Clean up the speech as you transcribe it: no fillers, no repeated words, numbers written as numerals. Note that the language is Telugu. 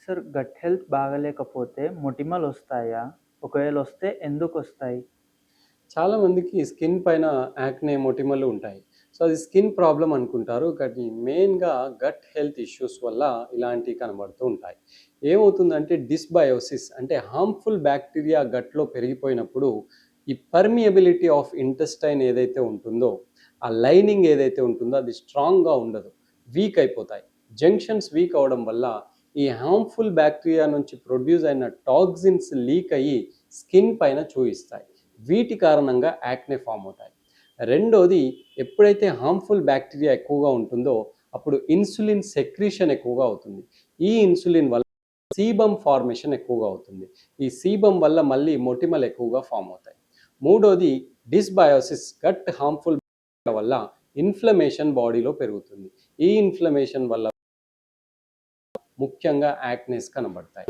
సార్ గట్ హెల్త్ బాగాలేకపోతే మొటిమలొస్తాయా? ఒకవేళ వస్తే ఎందుకొస్తాయి? చాలామందికి స్కిన్ పైన యాక్నే మొటిమలు ఉంటాయి. సో, అది స్కిన్ ప్రాబ్లమ్ అనుకుంటారు. కానీ మెయిన్‌గా గట్ హెల్త్ ఇష్యూస్ వల్ల ఇలాంటివి కనబడుతూ ఉంటాయి. ఏమవుతుందంటే డిస్బయోసిస్ అంటే హార్మ్‌ఫుల్ బ్యాక్టీరియా గట్‌లో పెరిగిపోయినప్పుడు ఈ పర్మియబిలిటీ ఆఫ్ ఇంటెస్టైన్ ఏదైతే ఉంటుందో, ఆ లైనింగ్ ఏదైతే ఉంటుందో అది స్ట్రాంగ్‌గా ఉండదు. వీక్ అయిపోతాయి. జంక్షన్స్ వీక్ అవ్వడం వల్ల ఈ హార్మ్‌ఫుల్ బ్యాక్టీరియా నుంచి ప్రొడ్యూస్ అయిన టాక్సిన్స్ లీక్ అయ్యి స్కిన్ పైన చూయిస్తాయి. వీటి కారణంగా యాక్నే ఫామ్ అవుతాయి. రెండోది, ఎప్పుడైతే హార్మ్ఫుల్ బ్యాక్టీరియా ఎక్కువగా ఉంటుందో అప్పుడు ఇన్సులిన్ సెక్రీషన్ ఎక్కువగా అవుతుంది. ఈ ఇన్సులిన్ వల్ల సీబమ్ ఫార్మేషన్ ఎక్కువగా అవుతుంది. ఈ సీబమ్ వల్ల మళ్ళీ మొటిమలు ఎక్కువగా ఫామ్ అవుతాయి. మూడోది, డిస్బయోసిస్ గట్ హార్మ్ఫుల్ వల్ల ఇన్ఫ్లమేషన్ బాడీలో పెరుగుతుంది. ఈ ఇన్ఫ్లమేషన్ వల్ల ముఖ్యంగా యాక్నేస్ కనబడతాయి.